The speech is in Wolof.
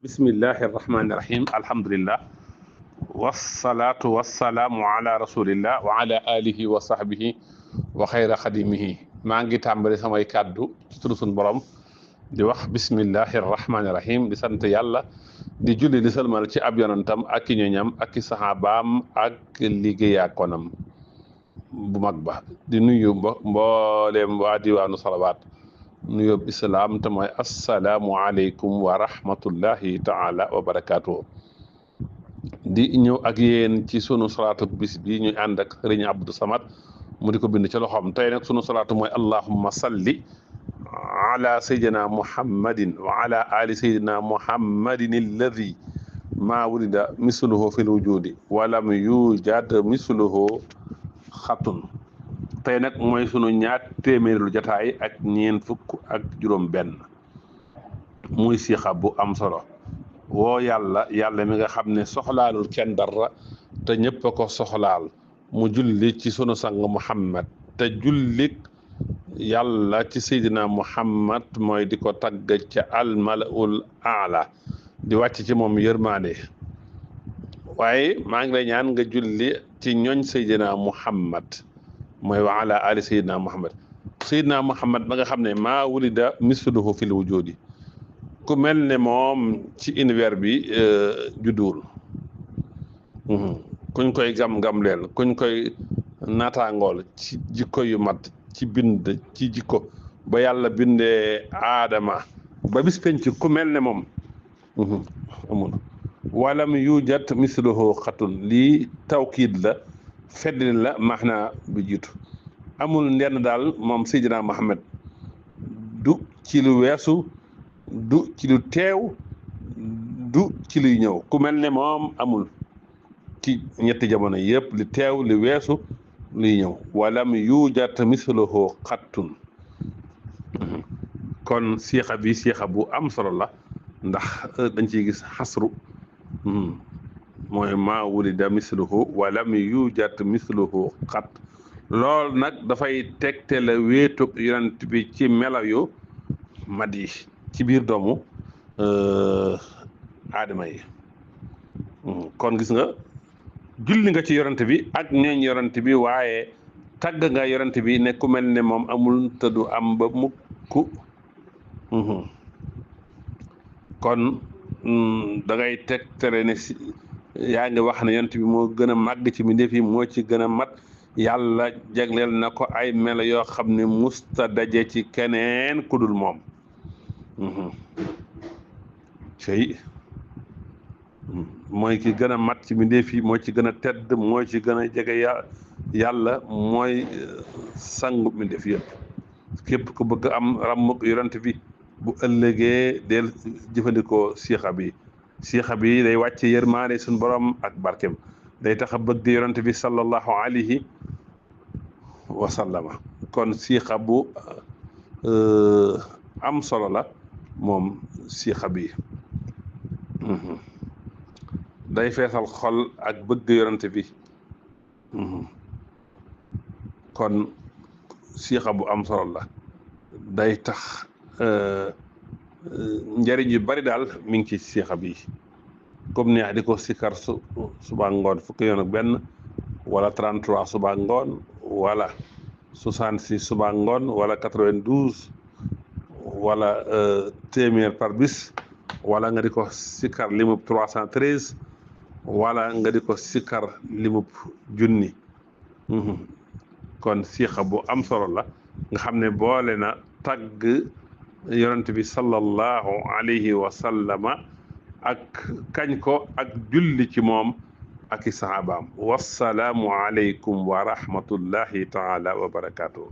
bismillahi irrahmani irrahim alhamdulillah wasalaatu wasalaamu ala rasulillah wa ala alihi wa sahbihi wa xayra xadimihi maa ngi tàmbali samay kàddu ci turu sunu borom di wax bismillahi irrahmani irrahim di sant yàlla di julli di salmal ci ab yonantam ak ki ñoñam ak ki saxaabaam ak liggéeyaakonam bu mag ba di nuyu mbooleem waa diwaanu salawaat nuyób islaam te mooy assalaamu aleykum wa rahmatullahi taala wa barakaatu. di ñëw ak yéen ci sunu salaatu bis bi ñu ànd ak sëriñ Abdou Samad mu di ko bind ci loxoom tey nag sunu salaatu mooy allahumma salli ala sayyidina muhammadin wa ala ali sayyidina muhammadin alladi ma wulida misluhu fi lwujudi walam yujad misluhu xatun. tey nag mooy sunu ñaar téeméerlu jataay ak ñeent fukk ak juróom benn muy siixa bu am solo woo yàlla mi nga xam ne soxlaalul kenn dara te ñëpp a ko soxlaal mu julli ci sunu sang muhammad te jullik yàlla ci seydina muhammad mooy di ko tagg ca almalaul aala di wàcc ci moom yërmaande waaye maa ngi lay ñaan nga julli ci ñooñ seydina muhammad mooy wa ala ali sayidina muhammad ba nga xam ne maa wulida misluhu fil wujudi ku mel ne moom ci univers bi judduwul kuñ koy gam-gam leel kuñ koy naataangool ci jikko yu mat ci bind ci jikko ba yàlla bindee aadama ba bis penc ku mel ne moom amul walam yujat misluhu xatun lii tawkiid la feddli la maanaa bi jiitu amul ndenn daal moom Seydina Muhammad du ci lu weesu du ci lu teew du ci luy ñëw ku mel ne moom amul ci ñetti jamono yëpp li teew li weesu luy ñëw walam yujat misluhu xattun. kon siixa bi siixa bu am solo la ndax dañ ciy gis xasru mooy maa wulida misluhu walam yujat misluhu xat lool nag dafay tegte la wéetug yonent bi ci melaw yu mat yi ci biir doomu aadama yi kon gis nga julli nga ci yonent bi ak ñooñ yonent bi waaye tagg nga yonent bi ne ku mel ne moom amul te du am ba mukk kon da ngay tegtale ne yaa ngi wax ne yonent bi moo gën a màgg ci mbindeef yi moo ci gën a mat yàlla jagleel na ko ay melo yoo xam ne musta daje ci keneen ku dul moom cey mooy ki gën a mat ci mbindeef yi moo ci gën a tedd moo ci gën a jege yàlla mooy sangu mbindeef yëpp képp ku bëgg am ràmmuk yonent bi bu ëllëgee del jëfandikoo siixa bi day wàcce yërmaane suñ borom ak barkem day tax a bëgg yonent bi sallallahu alayhi wa sallama kon siixa bu am solo la moom siixa bi day feesal xol ak bëgg yonent bi kon siixa bu am solo la day tax njëriñ yu bari daal mi ngi ci siixa bi comme neex di ko sikar suba ngoon fukki yoon ak benn wala 33 suba ngoon wala 66 suba ngoon wala 92 wala téeméer par bis wala nga di ko sikar limub 313 wala nga di ko sikar limub junni kon siixa bu am solo la nga xam ne boole na tagg yonent bi sallallahu alayhi wa sallama ak kañ ko ak julli ci moom ak i sahabaam wassalaamu aleykum wa rahmatullahi taala wa barakaatuh.